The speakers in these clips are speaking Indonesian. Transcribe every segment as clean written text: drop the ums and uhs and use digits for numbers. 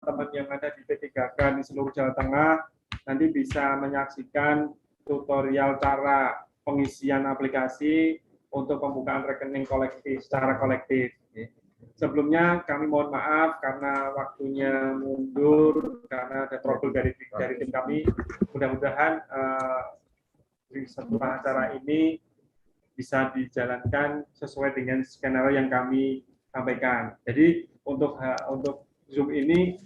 teman-teman yang ada di P3K di seluruh Jawa Tengah nanti bisa menyaksikan tutorial cara pengisian aplikasi untuk pembukaan rekening kolektif secara kolektif. Sebelumnya kami mohon maaf karena waktunya mundur karena ada trouble dari tim kami. Mudah-mudahan di setelah acara ini bisa dijalankan sesuai dengan skenario yang kami sampaikan. Jadi untuk Zoom ini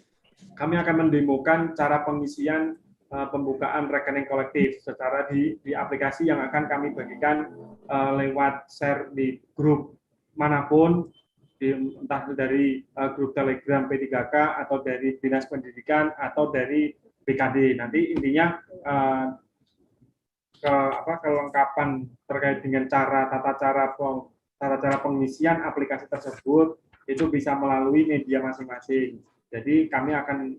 kami akan mendemokan cara pengisian pembukaan rekening kolektif secara di aplikasi yang akan kami bagikan lewat share di grup manapun, entah dari grup Telegram P3K atau dari Dinas Pendidikan atau dari BKD. Nanti intinya kelengkapan terkait dengan tata cara pengisian aplikasi tersebut itu bisa melalui media masing-masing. Jadi kami akan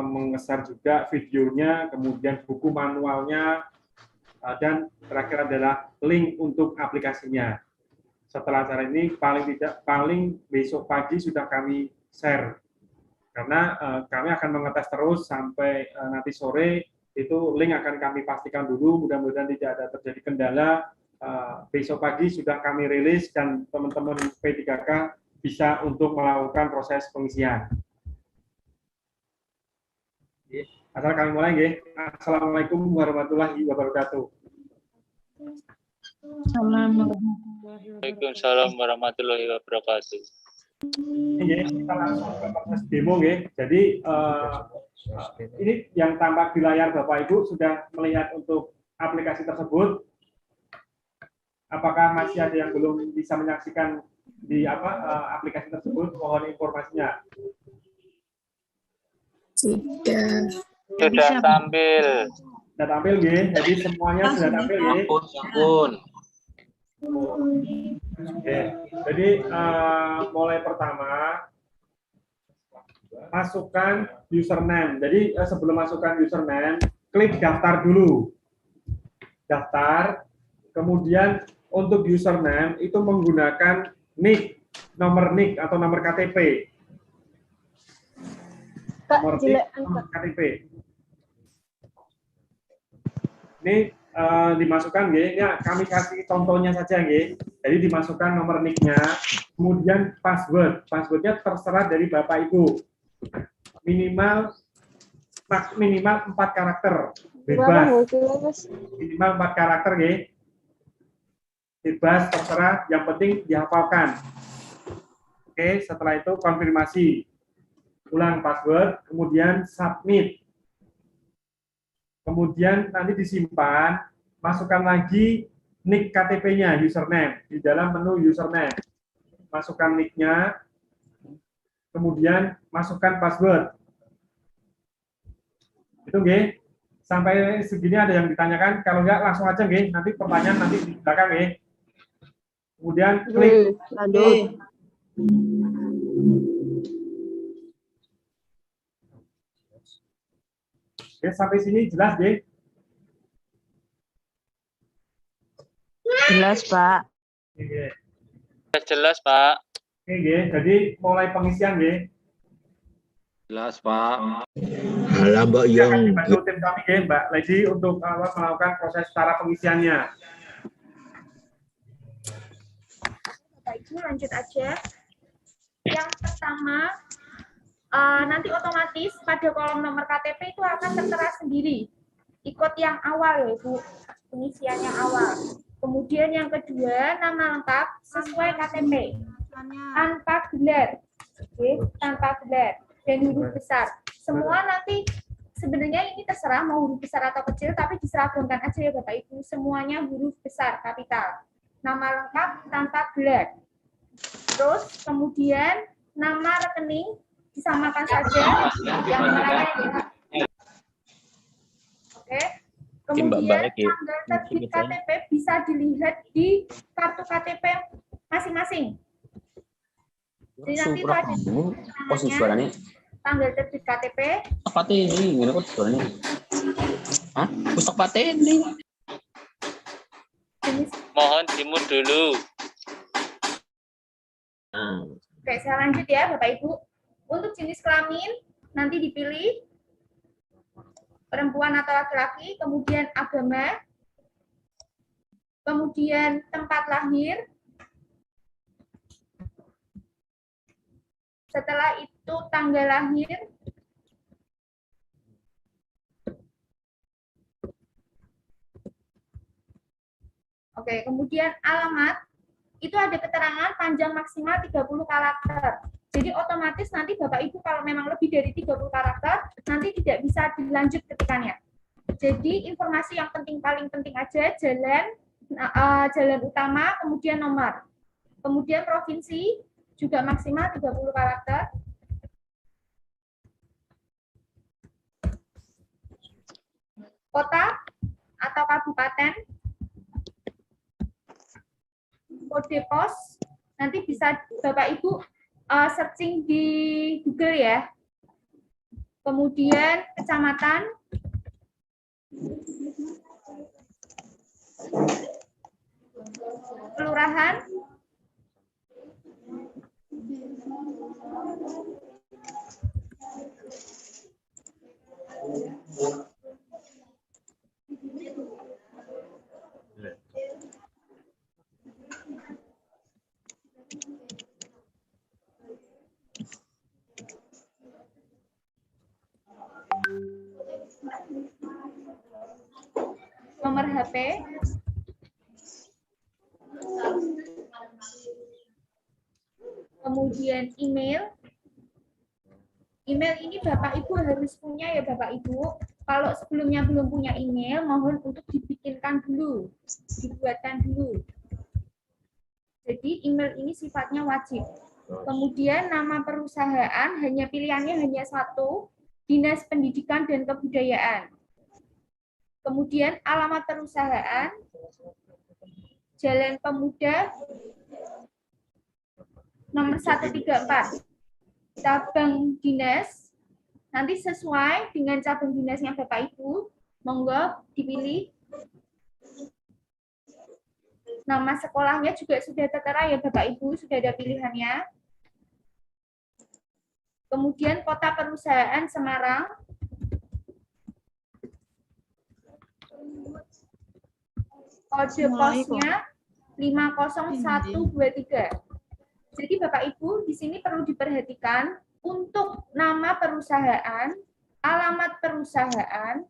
mengeser juga videonya, kemudian buku manualnya, dan terakhir adalah link untuk aplikasinya. Setelah acara ini paling besok pagi sudah kami share, karena kami akan mengetes terus sampai nanti sore. Itu link akan kami pastikan dulu, mudah-mudahan tidak ada terjadi kendala. Besok pagi sudah kami rilis dan teman-teman P3K bisa untuk melakukan proses pengisian. Asal kami mulai, nggih. Assalamualaikum warahmatullahi wabarakatuh. Waalaikumsalam warahmatullahi wabarakatuh. Kita langsung ke proses demo, nggih. Jadi ini yang tampak di layar Bapak Ibu sudah melihat untuk aplikasi tersebut. Apakah masih ada yang belum bisa menyaksikan di aplikasi tersebut? Mohon informasinya. Sudah tampil. Sudah tampil, nggih. Jadi semuanya sudah tampil, nggih. Ampun. Oke. Jadi mulai pertama masukkan username. Jadi sebelum masukkan username, klik daftar dulu. Daftar. Kemudian untuk username itu menggunakan nick, nomor nick atau nomor KTP. Nomor nick, nomor KTP. Ini dimasukkan, nggih. Ya, kami kasih contohnya saja, nggih. Jadi dimasukkan nomor nick-nya, kemudian password. Passwordnya terserah dari Bapak Ibu. Minimal 4 karakter. Bebas. Minimal 4 karakter, nggih. Bebas, terserah. Yang penting dihafalkan. Oke, setelah itu konfirmasi. Ulang password, kemudian submit. Kemudian nanti disimpan, masukkan lagi nick KTP-nya, username, di dalam menu username. Masukkan nick-nya, kemudian masukkan password. Itu, nggih. Sampai segini ada yang ditanyakan, kalau enggak langsung aja, nggih. Nanti pertanyaan nanti di belakang, nggih. Kemudian klik. Oke, sampai sini jelas, nggih? Jelas, Pak. Oke. Jelas, Pak. Oke, nggih. Jadi mulai pengisian, nggih. Jelas, Pak. Halo, Mbak Yang. Akan dibantu tim kami, nggih, Mbak Lady, untuk melakukan proses cara pengisiannya. Baik, lanjut aja. Yang pertama, nanti otomatis pada kolom nomor KTP itu akan tertera sendiri. Ikut yang awal ya, Bu. Pengisian yang awal. Kemudian yang kedua, nama lengkap sesuai KTP. Tanpa gelar. Oke, tanpa gelar. Dan huruf besar. Semua nanti sebenarnya ini terserah mau huruf besar atau kecil, tapi diseragamkan aja ya Bapak Ibu. Semuanya huruf besar, kapital. Nama lengkap tanpa gelar. Terus kemudian nama rekening disamakan saja yang lainnya ya. Oke. Kemudian tanggal terbit KTP bisa dilihat di kartu KTP masing-masing. Jadi nanti itu ada namanya tanggal terbit KTP. Pateni, ngene kok suaranya. Hah? Pusat pateni. Mohon dimut dulu. Oke, saya lanjut ya Bapak Ibu. Untuk jenis kelamin nanti dipilih perempuan atau laki-laki, kemudian agama, kemudian tempat lahir, setelah itu tanggal lahir, oke, kemudian alamat, itu ada keterangan panjang maksimal 30 karakter. Jadi otomatis nanti Bapak Ibu kalau memang lebih dari 30 karakter, nanti tidak bisa dilanjut ketikannya. Jadi informasi yang paling penting aja, jalan utama, kemudian nomor. Kemudian provinsi, juga maksimal 30 karakter. Kota atau kabupaten, kode pos, nanti bisa Bapak Ibu searching di Google ya. Kemudian kecamatan, kelurahan, nomor HP, kemudian email. Email ini Bapak Ibu harus punya ya Bapak Ibu. Kalau sebelumnya belum punya email, mohon untuk dibikinkan dulu, dibuatkan dulu. Jadi email ini sifatnya wajib. Kemudian nama perusahaan, pilihannya hanya satu, Dinas Pendidikan dan Kebudayaan. Kemudian alamat perusahaan, Jalan Pemuda, nomor 134. Cabang dinas, nanti sesuai dengan cabang dinasnya Bapak Ibu, monggo dipilih. Nama sekolahnya juga sudah tertera ya Bapak Ibu, sudah ada pilihannya. Kemudian kota perusahaan Semarang. Kode posnya 50123. Jadi Bapak Ibu di sini perlu diperhatikan untuk nama perusahaan, alamat perusahaan,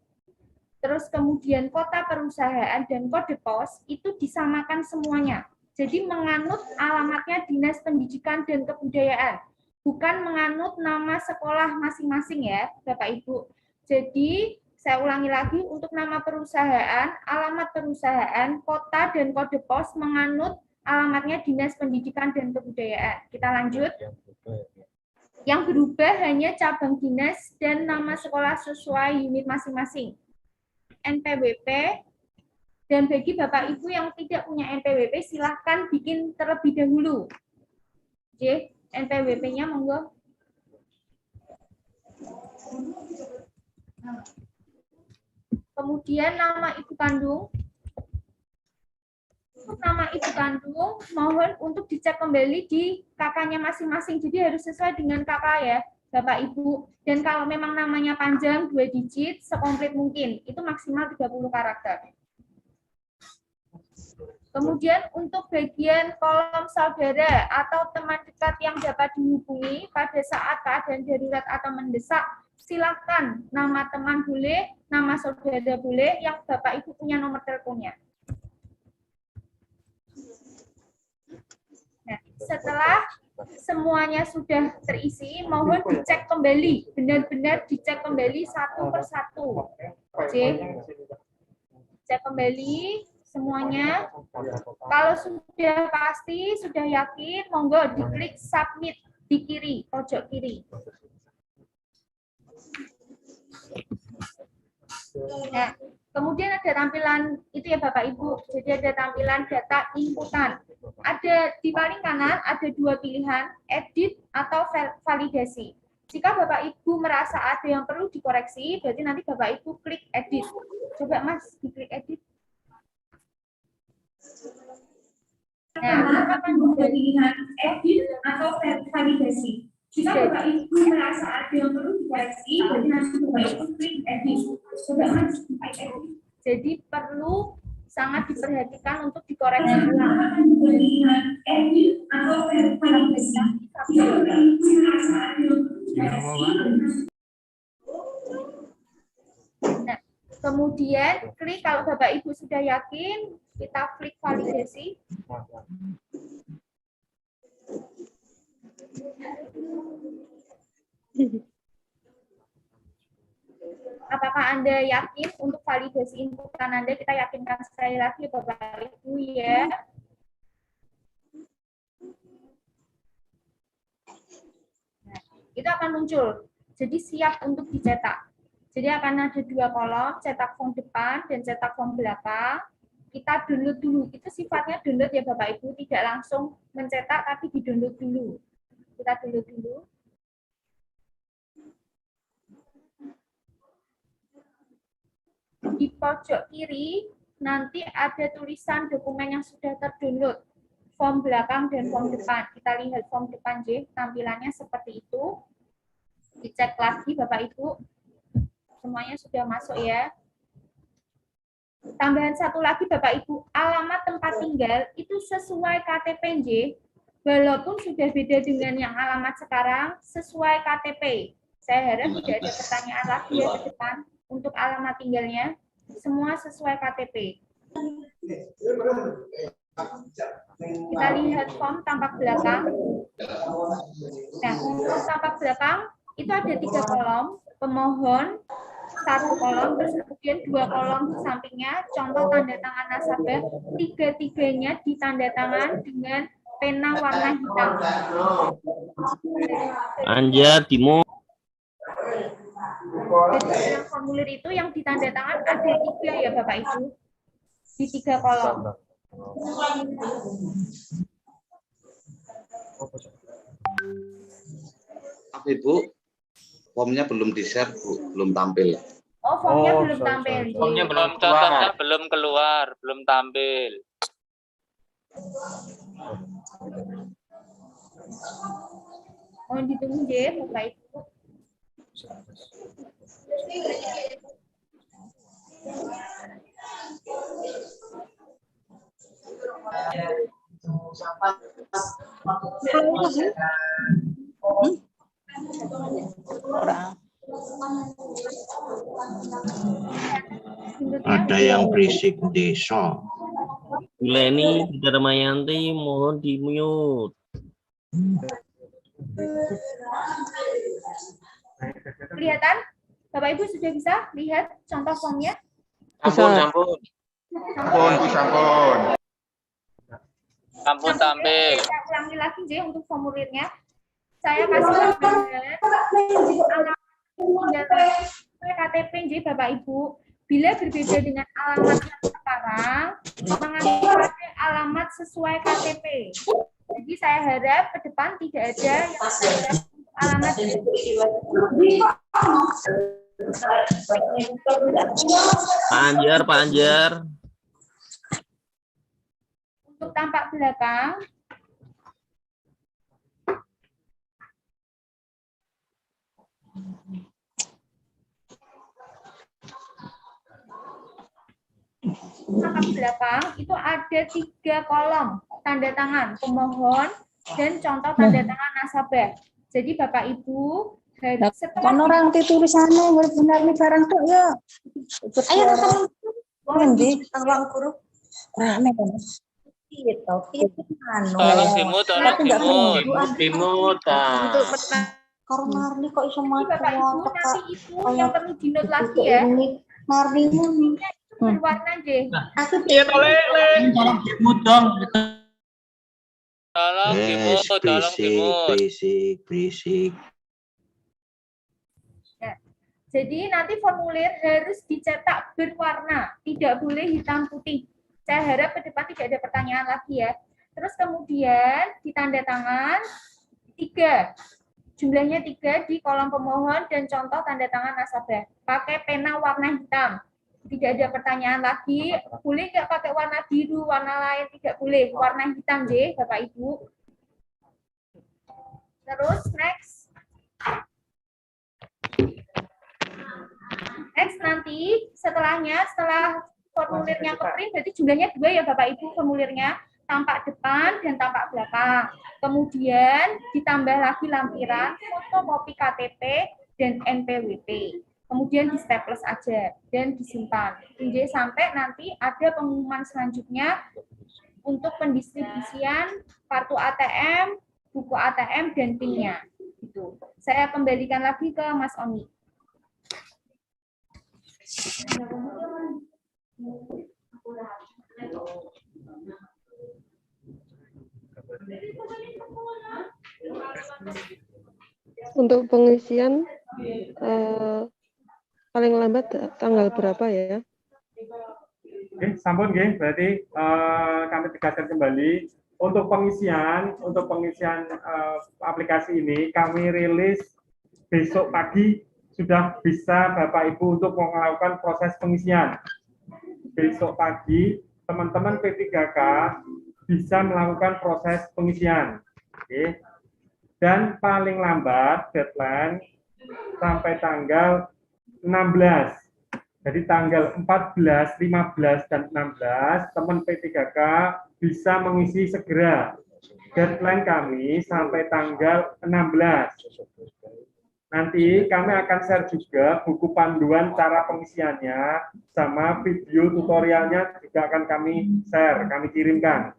terus kemudian kota perusahaan dan kode pos itu disamakan semuanya. Jadi menganut alamatnya Dinas Pendidikan dan Kebudayaan, bukan menganut nama sekolah masing-masing ya Bapak Ibu. Jadi saya ulangi lagi, untuk nama perusahaan, alamat perusahaan, kota dan kode pos menganut alamatnya Dinas Pendidikan dan Kebudayaan. Kita lanjut. Yang berubah hanya cabang dinas dan nama sekolah sesuai unit masing-masing. NPWP, dan bagi Bapak Ibu yang tidak punya NPWP, silahkan bikin terlebih dahulu. Oke, NPWP-nya monggo. Kemudian nama ibu kandung. Nama ibu kandung mohon untuk dicek kembali di kakaknya masing-masing. Jadi harus sesuai dengan kakak ya, Bapak Ibu. Dan kalau memang namanya panjang 2 digit, sekomplit mungkin. Itu maksimal 30 karakter. Kemudian untuk bagian kolom saudara atau teman dekat yang dapat dihubungi pada saat keadaan darurat atau mendesak, silakan nama teman boleh, nama saudara boleh, yang Bapak Ibu punya nomor teleponnya. Nah, setelah semuanya sudah terisi, mohon dicek kembali, benar-benar dicek kembali satu persatu. Cek kembali semuanya. Kalau sudah pasti, sudah yakin, monggo diklik submit di kiri, pojok kiri. Nah, kemudian ada tampilan itu ya Bapak Ibu. Jadi ada tampilan data inputan. Ada di paling kanan ada 2 pilihan, edit atau validasi. Jika Bapak Ibu merasa ada yang perlu dikoreksi, berarti nanti Bapak Ibu klik edit. Coba Mas, diklik edit. Nah, ada pilihan edit atau validasi. Jika Bapak Ibu merasa ada yang perlu dikoreksi, berarti nanti Bapak Ibu klik edit. Jadi perlu sangat diperhatikan untuk dikoreksi ulang. Nah, kemudian klik kalau Bapak Ibu sudah yakin, kita klik validasi. Apakah Anda yakin untuk validasi inputan Anda? Kita yakinkan sekali lagi Bapak Ibu ya. Nah, itu akan muncul. Jadi siap untuk dicetak. Jadi akan ada 2 kolom, cetak form depan dan cetak form belakang. Kita download dulu. Itu sifatnya download ya Bapak Ibu, tidak langsung mencetak tapi di-download dulu. Kita download dulu. Di pojok kiri nanti ada tulisan dokumen yang sudah terdownload, form belakang dan form depan. Kita lihat form depan J, tampilannya seperti itu. Dicek lagi Bapak Ibu, semuanya sudah masuk ya. Tambahan satu lagi Bapak Ibu, alamat tempat tinggal itu sesuai KTP J, walaupun sudah beda dengan yang alamat sekarang, sesuai KTP. Saya harap tidak ada pertanyaan lagi ya ke depan. Untuk alamat tinggalnya, semua sesuai KTP. Kita lihat form tampak belakang. Nah, form tampak belakang itu ada 3 kolom, pemohon, 1 kolom, terus kemudian 2 kolom di sampingnya, contoh tanda tangan nasabah, 3-tiganya ditanda tangan dengan pena warna hitam. Anjar, Timo. Jadi dalam formulir itu yang ditanda tangan ada 3 ya Bapak Ibu, di 3 kolom. Ibu, formnya belum di-share, Bu, belum tampil. Oh, formnya belum tampil. Formnya belum, contohnya belum keluar, belum tampil. Mohon ditunggu ya Bapak Ibu. Ada yang berisik desa. Leni, Darmayanti, mohon di-mute. Kelihatan? Bapak Ibu sudah bisa lihat contoh formnya? Sampun, sampun. Sampun. Sampun tampil. Saya ulangi lagi J untuk formulirnya. Saya kasih tambahan KTP J Bapak Ibu. Bila berbeda dengan alamat yang sekarang, mengambil alamat sesuai KTP. Jadi saya harap ke depan tidak ada yang ada alamat. Pak Anjar. Untuk tampak belakang, tampak belakang itu ada 3 kolom tanda tangan pemohon dan contoh tanda tangan nasabah. Jadi Bapak Ibu harus setelah orang tulisannya benar nih barang tuh ya. Ayo nanti tolong guru. Rame kan. Itu Tolong dimut, tolong dimut. Karo Marni kok iso Bapak maca Ibu nanti itu yang perlu di-note lagi ya. Marni Berwarna J. Iya, tolong Di-mute dong. Tolong dimut, tolong dimut. Berisik. Jadi nanti formulir harus dicetak berwarna, tidak boleh hitam putih. Saya harap ke depan tidak ada pertanyaan lagi ya. Terus kemudian ditanda tangan 3. Jumlahnya 3 di kolom pemohon dan contoh tanda tangan nasabah. Pakai pena warna hitam. Tidak ada pertanyaan lagi. Boleh nggak pakai warna biru, warna lain? Tidak boleh. Warna hitam J, Bapak Ibu. Terus next. Next nanti setelahnya, setelah formulirnya ke print, berarti jumlahnya 2 ya Bapak Ibu formulirnya, tampak depan dan tampak belakang. Kemudian ditambah lagi lampiran, fotokopi KTP dan NPWP. Kemudian di staples aja dan disimpan. Tunggu sampai nanti ada pengumuman selanjutnya untuk pendistribusian kartu ATM, buku ATM dan PIN-nya. Gitu. Saya kembalikan lagi ke Mas Oni. Untuk pengisian paling lambat tanggal berapa ya? Oke, sampun nggih, berarti kami tegaskan kembali untuk pengisian aplikasi ini kami rilis besok pagi sudah bisa Bapak Ibu untuk melakukan proses pengisian. Besok pagi teman-teman P3K bisa melakukan proses pengisian. Oke. Dan paling lambat deadline sampai tanggal 16. Jadi tanggal 14, 15, dan 16, teman P3K bisa mengisi segera. Deadline kami sampai tanggal 16. Nanti kami akan share juga buku panduan cara pengisiannya, sama video tutorialnya juga akan kami share, kami kirimkan.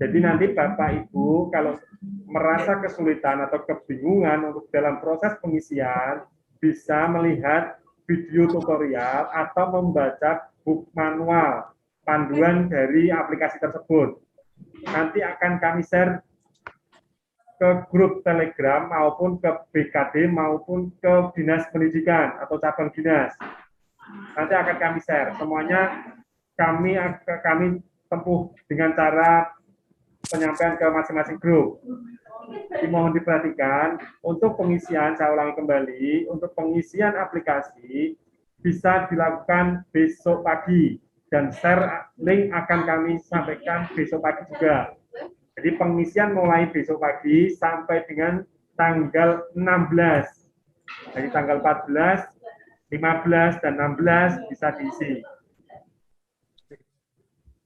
Jadi nanti Bapak Ibu kalau merasa kesulitan atau kebingungan untuk dalam proses pengisian, bisa melihat video tutorial atau membaca buku manual panduan dari aplikasi tersebut. Nanti akan kami share ke grup Telegram maupun ke BKD maupun ke Dinas Pendidikan atau cabang dinas. Nanti akan kami share. Semuanya kami tempuh dengan cara penyampaian ke masing-masing grup. Jadi mohon diperhatikan, untuk pengisian, saya ulangi kembali, untuk pengisian aplikasi bisa dilakukan besok pagi, dan share link akan kami sampaikan besok pagi juga. Jadi pengisian mulai besok pagi sampai dengan tanggal 16. Jadi tanggal 14, 15, dan 16 bisa diisi.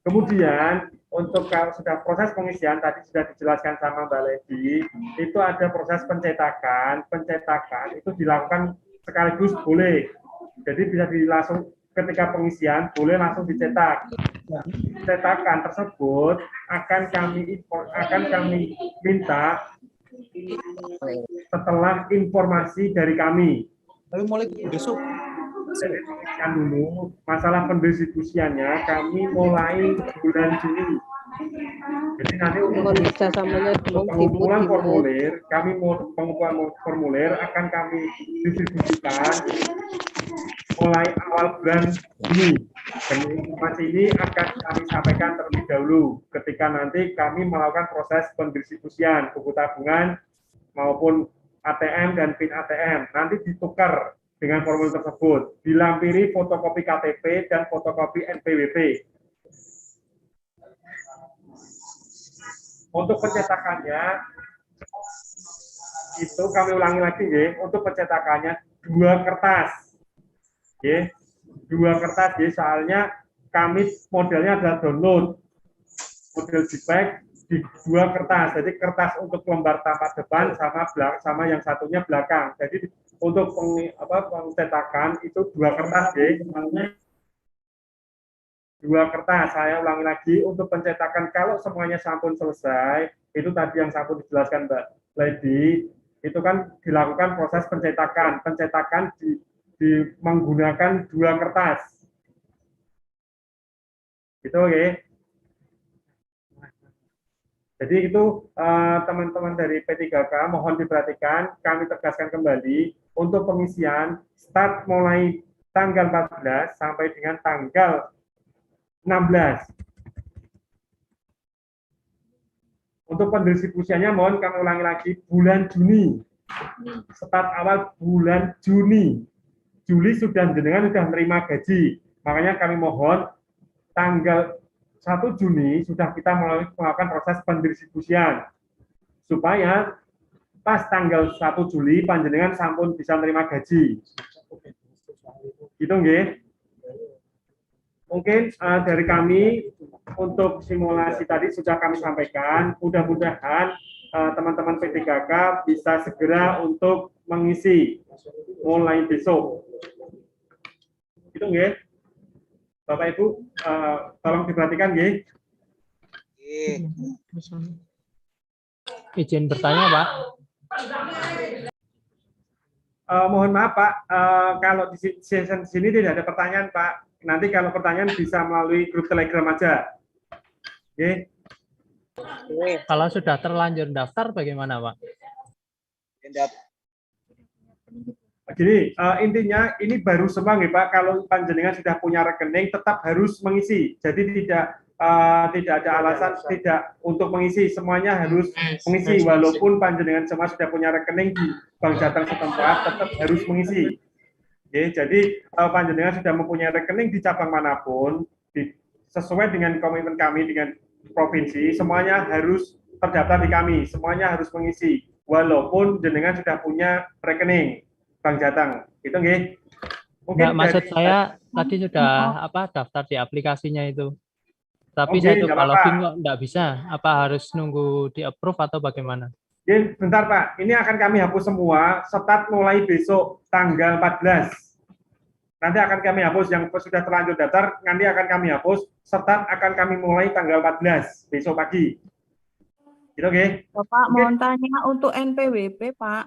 Kemudian, untuk kalau sudah proses pengisian, tadi sudah dijelaskan sama Mbak Lady, itu ada proses pencetakan. Pencetakan itu dilakukan sekaligus boleh. Jadi bisa langsung ketika pengisian, boleh langsung dicetak. Cetakan tersebut akan kami minta setelah informasi dari kami. Tapi mulai besok. Kan dulu masalah pendistribusiannya kami mulai bulan Juni. Jadi nanti untuk pengumpulan formulir, pengumpulan formulir akan kami distribusikan mulai awal bulan Juni. Dan informasi ini akan kami sampaikan terlebih dahulu ketika nanti kami melakukan proses pendistribusian buku tabungan maupun ATM dan PIN ATM. Nanti ditukar dengan formulir tersebut, dilampiri fotokopi KTP dan fotokopi NPWP. Untuk pencetakannya, itu kami ulangi lagi, ya. Untuk pencetakannya 2 kertas. Ya. 2 kertas, ya. Soalnya kami modelnya adalah download. Model JPEG di 2 kertas. Jadi kertas untuk lembar tampak depan sama yang satunya belakang. Jadi untuk pencetakan itu 2 kertas, ya. 2 kertas. Saya ulangi lagi, untuk pencetakan kalau semuanya sampun selesai, itu tadi yang sampun dijelaskan Mbak Lady, itu kan dilakukan proses pencetakan. Pencetakan menggunakan 2 kertas. Itu oke. Jadi itu teman-teman dari P3K mohon diperhatikan, kami tegaskan kembali untuk pengisian start mulai tanggal 14 sampai dengan tanggal 16. Untuk pendistribusiannya mohon kami ulangi lagi bulan Juni. Start awal bulan Juni. Juli sudah jenengan sudah menerima gaji. Makanya kami mohon tanggal 1 Juni sudah kita melakukan proses pendistribusian supaya pas tanggal 1 Juli panjenengan sampun bisa terima gaji. Gitu nggih. Mungkin dari kami untuk simulasi tadi sudah kami sampaikan. Mudah-mudahan teman-teman P3K bisa segera untuk mengisi mulai besok. Gitu nggih. Bapak Ibu, tolong diperhatikan nggih. Izin bertanya, Pak. Mohon maaf Pak, kalau di sesi sini tidak ada pertanyaan Pak. Nanti kalau pertanyaan bisa melalui grup Telegram aja. Oke. Kalau sudah terlanjur daftar bagaimana, Pak? Jadi intinya ini baru semua nih Pak. Kalau panjenengan sudah punya rekening tetap harus mengisi. Jadi tidak ada alasan tidak untuk mengisi. Semuanya harus mengisi walaupun panjenengan semua sudah punya rekening di bank jateng setempat tetap harus mengisi. Oke, jadi panjenengan sudah mempunyai rekening di cabang manapun sesuai dengan komitmen kami dengan provinsi, semuanya harus terdaftar di kami, semuanya harus mengisi walaupun jenengan sudah punya rekening bank jateng. Itu nggih. Mungkin maksud saya tadi sudah daftar di aplikasinya itu. Tapi saya coba login kok enggak bisa. Apa harus nunggu di approve atau bagaimana? Oke, bentar Pak. Ini akan kami hapus semua start mulai besok tanggal 14. Nanti akan kami hapus yang sudah terlanjur daftar, nanti akan kami hapus, start akan kami mulai tanggal 14 besok pagi. Gitu oke? Bapak mohon tanya untuk NPWP, Pak.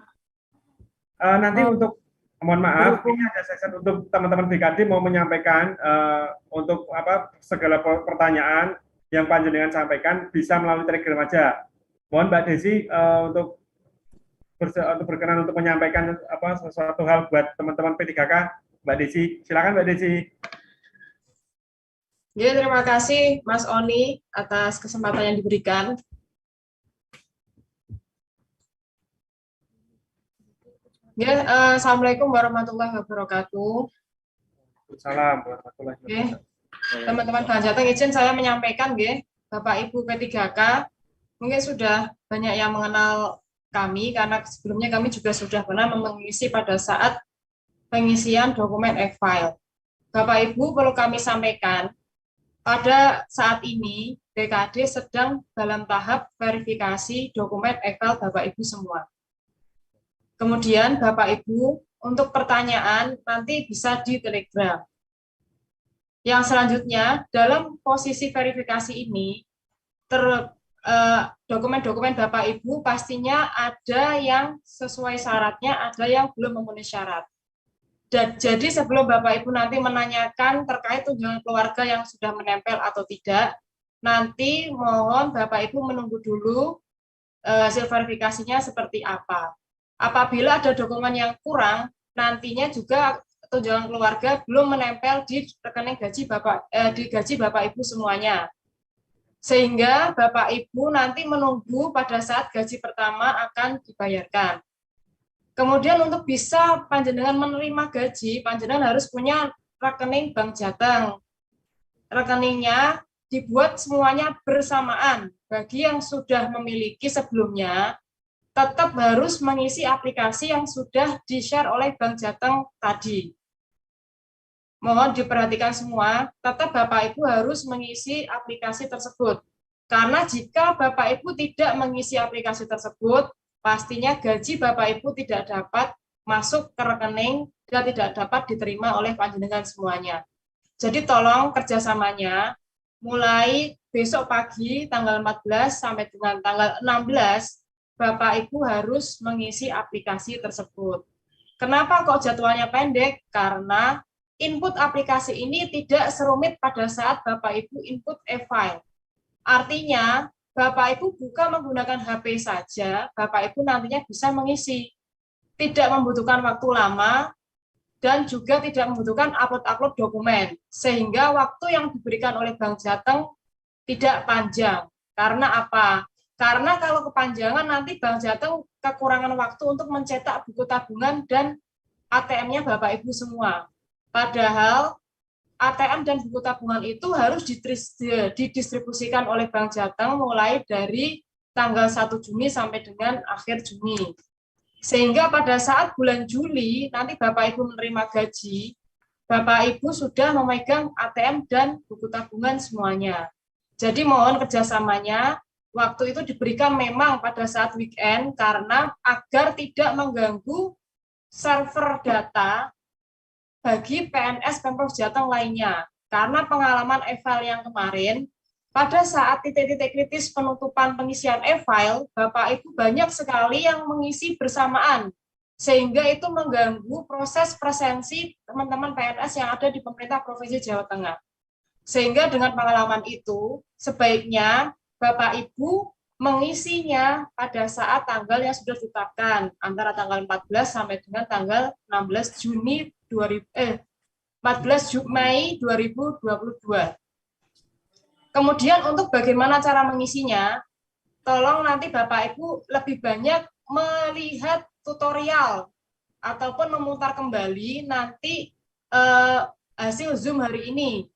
Nanti untuk mohon maaf, ini ada sesi untuk teman-teman BKD mau menyampaikan untuk segala pertanyaan yang panjenengan sampaikan bisa melalui Telegram aja. Mohon Mbak Desi untuk berkenan untuk menyampaikan sesuatu hal buat teman-teman P3K. Mbak Desi, silakan Mbak Desi. Ya, terima kasih Mas Oni atas kesempatan yang diberikan. Ya, Assalamualaikum warahmatullahi wabarakatuh. Salam warahmatullahi wabarakatuh. Teman-teman Bank Jateng, izin saya menyampaikan, Bapak Ibu P3K, mungkin sudah banyak yang mengenal kami karena sebelumnya kami juga sudah pernah mengisi pada saat pengisian dokumen e-file. Bapak Ibu, perlu kami sampaikan, pada saat ini BKD sedang dalam tahap verifikasi dokumen e-file Bapak Ibu semua. Kemudian Bapak Ibu, untuk pertanyaan nanti bisa di Telegram. Yang selanjutnya, dalam posisi verifikasi ini, dokumen-dokumen Bapak Ibu pastinya ada yang sesuai syaratnya, ada yang belum memenuhi syarat. Jadi sebelum Bapak Ibu nanti menanyakan terkait tunjangan keluarga yang sudah menempel atau tidak, nanti mohon Bapak Ibu menunggu dulu hasil verifikasinya seperti apa. Apabila ada dokumen yang kurang, nantinya juga tunjangan keluarga belum menempel di rekening gaji Bapak Ibu semuanya. Sehingga Bapak Ibu nanti menunggu pada saat gaji pertama akan dibayarkan. Kemudian untuk bisa panjenengan menerima gaji, panjenengan harus punya rekening Bank Jateng. Rekeningnya dibuat semuanya bersamaan. Bagi yang sudah memiliki sebelumnya, tetap harus mengisi aplikasi yang sudah di-share oleh Bank Jateng tadi. Mohon diperhatikan semua, tetap Bapak Ibu harus mengisi aplikasi tersebut. Karena jika Bapak Ibu tidak mengisi aplikasi tersebut, pastinya gaji Bapak Ibu tidak dapat masuk ke rekening dan tidak dapat diterima oleh panjenengan semuanya. Jadi tolong kerjasamanya mulai besok pagi tanggal 14 sampai dengan tanggal 16, Bapak Ibu harus mengisi aplikasi tersebut. Kenapa kok jadwalnya pendek? Karena input aplikasi ini tidak serumit pada saat Bapak Ibu input e-file. Artinya, Bapak Ibu buka menggunakan HP saja, Bapak Ibu nantinya bisa mengisi. Tidak membutuhkan waktu lama, dan juga tidak membutuhkan upload-upload dokumen. Sehingga waktu yang diberikan oleh Bank Jateng tidak panjang. Karena apa? Karena kalau kepanjangan nanti Bank Jateng kekurangan waktu untuk mencetak buku tabungan dan ATM-nya Bapak Ibu semua. Padahal ATM dan buku tabungan itu harus didistribusikan oleh Bank Jateng mulai dari tanggal 1 Juni sampai dengan akhir Juni. Sehingga pada saat bulan Juli nanti Bapak Ibu menerima gaji, Bapak Ibu sudah memegang ATM dan buku tabungan semuanya. Jadi mohon kerjasamanya, waktu itu diberikan memang pada saat weekend karena agar tidak mengganggu server data bagi PNS Pemprov Jateng lainnya. Karena pengalaman e-file yang kemarin, pada saat titik-titik kritis penutupan pengisian e-file, Bapak Ibu banyak sekali yang mengisi bersamaan, sehingga itu mengganggu proses presensi teman-teman PNS yang ada di pemerintah Provinsi Jawa Tengah. Sehingga dengan pengalaman itu, sebaiknya Bapak Ibu mengisinya pada saat tanggal yang sudah ditetapkan, antara tanggal 14 sampai dengan tanggal 16 Mei 2022. Kemudian untuk bagaimana cara mengisinya, tolong nanti Bapak Ibu lebih banyak melihat tutorial ataupun memutar kembali nanti hasil Zoom hari ini.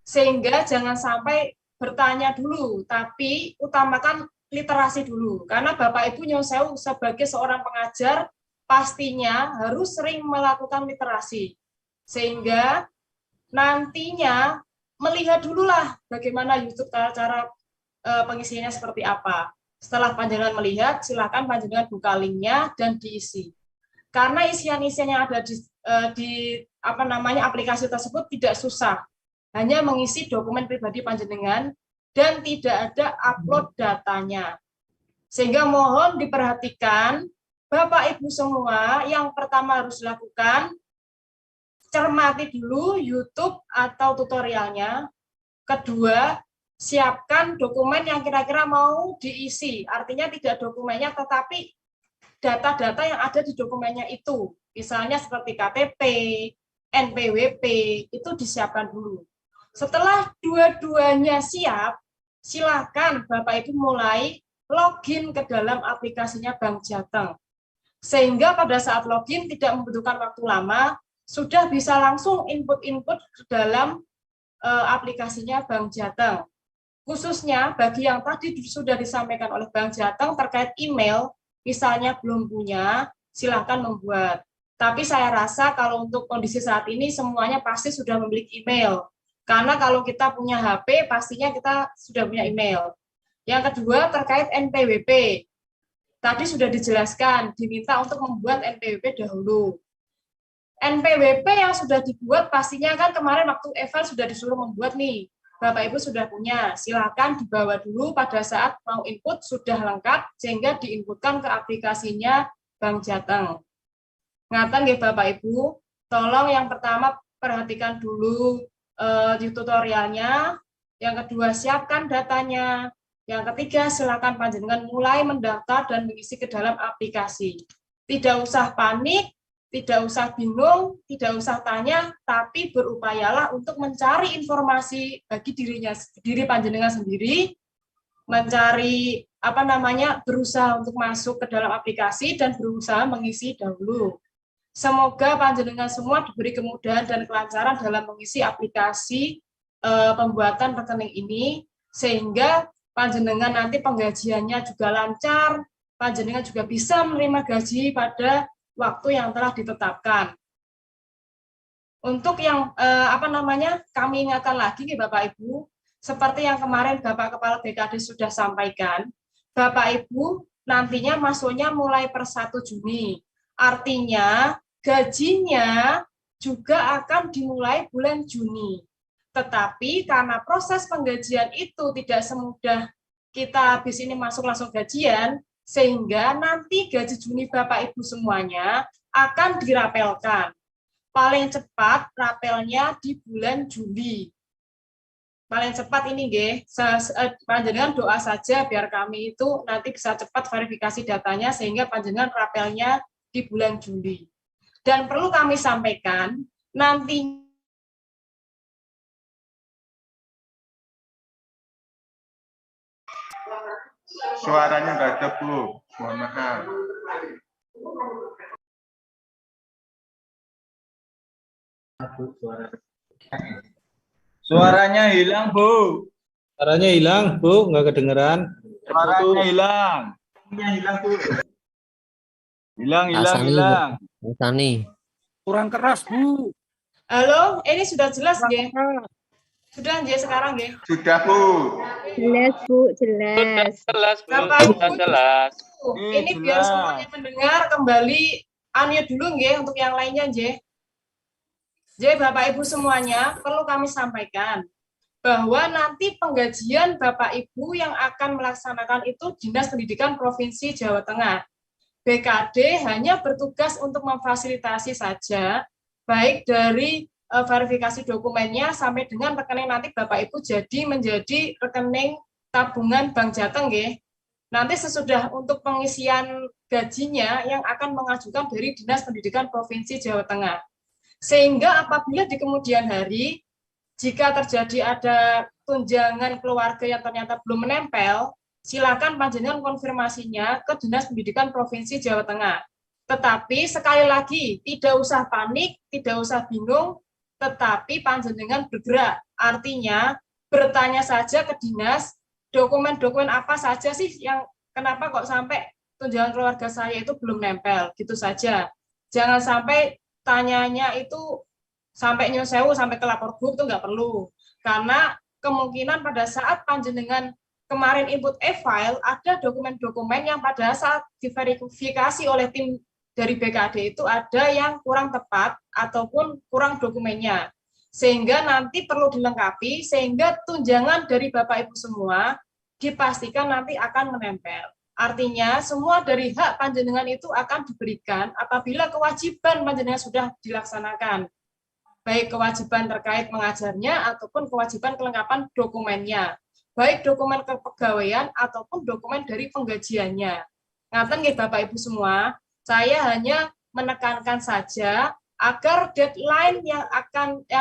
Sehingga jangan sampai bertanya dulu, tapi utamakan literasi dulu. Karena Bapak Ibu nyuwun sewu sebagai seorang pengajar, pastinya harus sering melakukan literasi. Sehingga nantinya melihat dululah bagaimana YouTube cara pengisiannya seperti apa. Setelah panjenengan melihat, silakan panjenengan buka linknya dan diisi. Karena isian-isian yang ada di aplikasi tersebut tidak susah. Hanya mengisi dokumen pribadi panjenengan dan tidak ada upload datanya. Sehingga mohon diperhatikan, Bapak Ibu semua, yang pertama harus dilakukan, cermati dulu YouTube atau tutorialnya. Kedua, siapkan dokumen yang kira-kira mau diisi. Artinya tidak dokumennya, tetapi data-data yang ada di dokumennya itu. Misalnya seperti KTP, NPWP, itu disiapkan dulu. Setelah dua-duanya siap, silakan Bapak Ibu mulai login ke dalam aplikasinya Bank Jateng. Sehingga pada saat login tidak membutuhkan waktu lama, sudah bisa langsung input-input ke dalam aplikasinya Bank Jateng. Khususnya bagi yang tadi sudah disampaikan oleh Bank Jateng terkait email, misalnya belum punya, silakan membuat. Tapi saya rasa kalau untuk kondisi saat ini semuanya pasti sudah memiliki email. Karena kalau kita punya HP, pastinya kita sudah punya email. Yang kedua, terkait NPWP. Tadi sudah dijelaskan, diminta untuk membuat NPWP dahulu. NPWP yang sudah dibuat, pastinya kan kemarin waktu eval sudah disuruh membuat nih. Bapak Ibu sudah punya, silakan dibawa dulu pada saat mau input sudah lengkap, sehingga diinputkan ke aplikasinya Bank Jateng. Ngaten nggih Bapak Ibu, tolong yang pertama perhatikan dulu di tutorialnya, yang kedua siapkan datanya, yang ketiga silakan panjenengan mulai mendaftar dan mengisi ke dalam aplikasi. Tidak usah panik, tidak usah bingung, tidak usah tanya, tapi berupayalah untuk mencari informasi bagi diri panjenengan sendiri, mencari berusaha untuk masuk ke dalam aplikasi dan berusaha mengisi dahulu. Semoga panjenengan semua diberi kemudahan dan kelancaran dalam mengisi aplikasi pembuatan rekening ini, sehingga panjenengan nanti penggajiannya juga lancar, panjenengan juga bisa menerima gaji pada waktu yang telah ditetapkan. Untuk yang kami ingatkan lagi nih Bapak Ibu, seperti yang kemarin Bapak Kepala BKD sudah sampaikan, Bapak Ibu nantinya masuknya mulai per 1 Juni. Artinya gajinya juga akan dimulai bulan Juni. Tetapi karena proses penggajian itu tidak semudah kita habis ini masuk langsung gajian, sehingga nanti gaji Juni Bapak Ibu semuanya akan dirapelkan. Paling cepat rapelnya di bulan Juli. Paling cepat ini nggih, panjenengan doa saja biar kami itu nanti bisa cepat verifikasi datanya sehingga panjenengan rapelnya di bulan Juli. Dan perlu kami sampaikan, nanti suaranya nggak ada, Bu. Mohon maaf. Suaranya hilang, Bu. Suaranya hilang, Bu. Nggak kedengeran. Suaranya hilang. Hilang, Bu. Hilang. Sani. Kurang keras, Bu. Halo, ini sudah jelas nggih? Sudah nggih sekarang nggih? Sudah, Bu. Jelas, Bu, jelas. Jelas, Bu. Bapak Sudah Ibu, jelas. ini biar semuanya mendengar kembali unmute dulu nggih untuk yang lainnya nggih. Jadi Bapak Ibu semuanya perlu kami sampaikan bahwa nanti penggajian Bapak Ibu yang akan melaksanakan itu Dinas Pendidikan Provinsi Jawa Tengah. BKD hanya bertugas untuk memfasilitasi saja, baik dari verifikasi dokumennya sampai dengan rekening nanti Bapak Ibu menjadi rekening tabungan Bank Jateng nggih. Nanti sesudah untuk pengisian gajinya yang akan mengajukan dari Dinas Pendidikan Provinsi Jawa Tengah. Sehingga apabila di kemudian hari jika terjadi ada tunjangan keluarga yang ternyata belum menempel, silakan panjenengan konfirmasinya ke Dinas Pendidikan Provinsi Jawa Tengah. Tetapi sekali lagi tidak usah panik, tidak usah bingung, tetapi panjenengan bergerak. Artinya bertanya saja ke dinas, dokumen-dokumen apa saja sih yang kenapa kok sampai tunjangan keluarga saya itu belum nempel, gitu saja. Jangan sampai tanyanya itu sampai nyosewu, sampai ke lapor gub itu nggak perlu. Karena kemungkinan pada saat panjenengan kemarin input e-file, ada dokumen-dokumen yang pada saat diverifikasi oleh tim dari BKD itu ada yang kurang tepat ataupun kurang dokumennya. Sehingga nanti perlu dilengkapi, sehingga tunjangan dari Bapak Ibu semua dipastikan nanti akan menempel. Artinya semua dari hak panjenengan itu akan diberikan apabila kewajiban panjenengan sudah dilaksanakan. Baik kewajiban terkait mengajarnya ataupun kewajiban kelengkapan dokumennya. Baik dokumen kepegawaian ataupun dokumen dari penggajiannya. Ngaten nggih Bapak Ibu semua, saya hanya menekankan saja agar deadline yang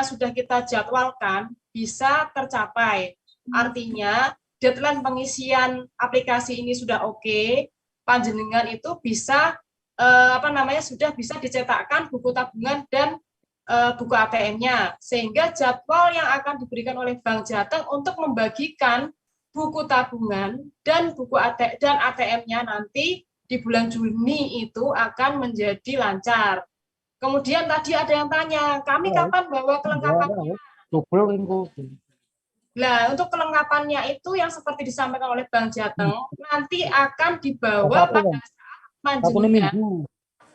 sudah kita jadwalkan bisa tercapai. Artinya deadline pengisian aplikasi ini sudah oke, panjenengan itu bisa sudah bisa dicetakkan buku tabungan dan buku ATM-nya, sehingga jadwal yang akan diberikan oleh Bank Jateng untuk membagikan buku tabungan dan buku ATM-nya nanti di bulan Juni itu akan menjadi lancar. Kemudian tadi ada yang tanya, kami kapan bawa kelengkapannya? Nah, untuk kelengkapannya itu yang seperti disampaikan oleh Bank Jateng, nanti akan dibawa pada saat panjenengan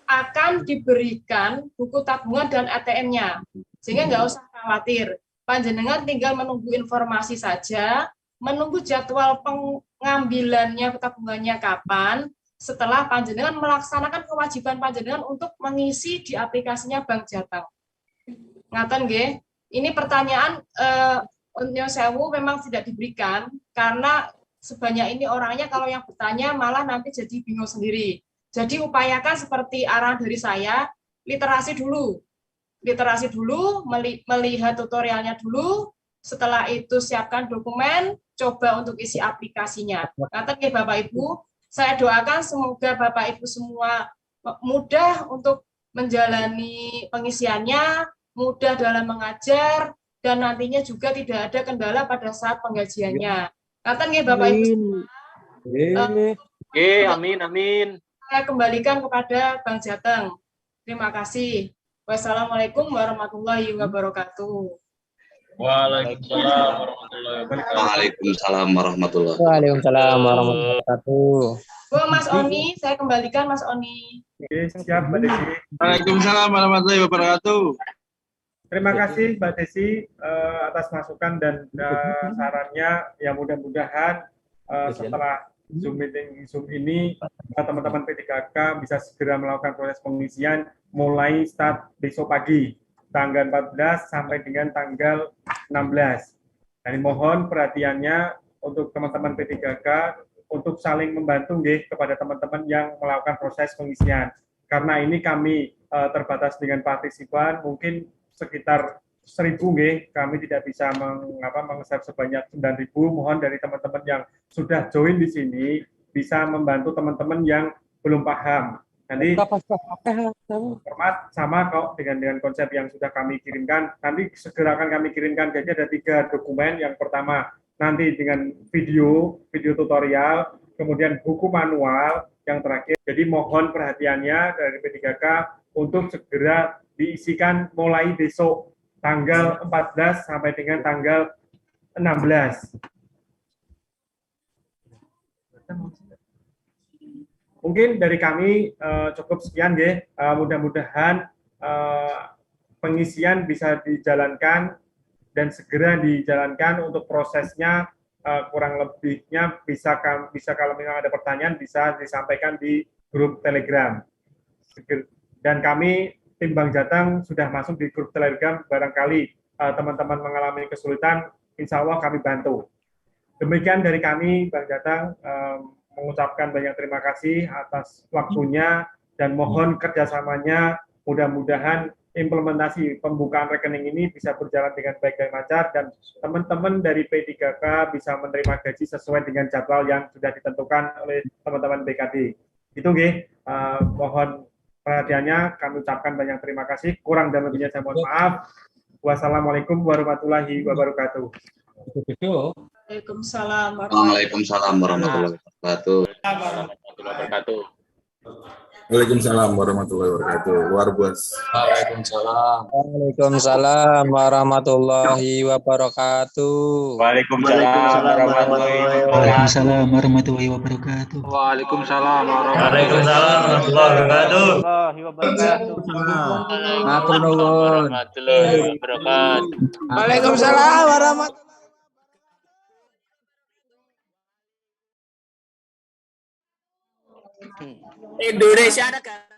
akan diberikan buku tabungan dan ATM-nya. Sehingga nggak usah khawatir. Panjenengan tinggal menunggu informasi saja, menunggu jadwal pengambilannya tabungannya kapan, setelah panjenengan melaksanakan kewajiban panjenengan untuk mengisi di aplikasinya Bank Jateng. Ngaten nggih? Ini pertanyaan Unyo Sewu memang tidak diberikan, karena sebanyak ini orangnya kalau yang bertanya malah nanti jadi bingung sendiri. Jadi upayakan seperti arahan dari saya, literasi dulu, melihat tutorialnya dulu, setelah itu siapkan dokumen, coba untuk isi aplikasinya. Ngaten nggih Bapak Ibu, saya doakan semoga Bapak Ibu semua mudah untuk menjalani pengisiannya, mudah dalam mengajar, dan nantinya juga tidak ada kendala pada saat penggajiannya. Ngaten nggih Bapak Ibu semua. Amin. Saya kembalikan kepada Bank Jateng. Terima kasih. Wassalamualaikum warahmatullahi wabarakatuh. Waalaikumsalam warahmatullahi wabarakatuh. Bu, Mas Oni, saya kembalikan Mas Oni. Oke, siap Mbak Desi. Waalaikumsalam warahmatullahi wabarakatuh. Terima kasih Mbak Desi atas masukan dan sarannya. Ya mudah-mudahan setelah Zoom ini teman-teman P3K bisa segera melakukan proses pengisian mulai start besok pagi tanggal 14 sampai dengan tanggal 16. Dan mohon perhatiannya untuk teman-teman P3K untuk saling membantu kepada teman-teman yang melakukan proses pengisian. Karena ini kami terbatas dengan partisipan, mungkin sekitar 1.000 kami tidak bisa meng-share sebanyak 9.000. Mohon dari teman-teman yang sudah join di sini bisa membantu teman-teman yang belum paham. Nanti format sama kok dengan konsep yang sudah kami kirimkan. Nanti segera akan kami kirimkan. Jadi ada 3 dokumen. Yang pertama nanti dengan video tutorial, kemudian buku manual yang terakhir. Jadi mohon perhatiannya dari P3K untuk segera diisikan mulai besok tanggal 14 sampai dengan tanggal 16. Mungkin dari kami cukup sekian ya. Mudah-mudahan pengisian bisa dijalankan dan segera dijalankan untuk prosesnya. Kurang lebihnya bisa kalau memang ada pertanyaan bisa disampaikan di grup Telegram. Dan kami tim Bank Jateng sudah masuk di grup Telegram, barangkali teman-teman mengalami kesulitan, insya Allah kami bantu. Demikian dari kami Bank Jateng, mengucapkan banyak terima kasih atas waktunya dan mohon kerjasamanya. Mudah-mudahan implementasi pembukaan rekening ini bisa berjalan dengan baik dan lancar dan teman-teman dari P3K bisa menerima gaji sesuai dengan jadwal yang sudah ditentukan oleh teman-teman BKD. Itu mohon perhatiannya, kami ucapkan banyak terima kasih. Kurang dan lebihnya saya mohon maaf. Wassalamualaikum warahmatullahi wabarakatuh. Waalaikumsalam warahmatullahi wabarakatuh. Waalaikumsalam warahmatullahi wabarakatuh. Luar biasa. Waalaikumsalam warahmatullahi wabarakatuh. Waalaikumsalam warahmatullahi wabarakatuh. Waalaikumsalam warahmatullahi wabarakatuh. Matur nuwun. Waalaikumsalam warahmatullahi Indonesia negara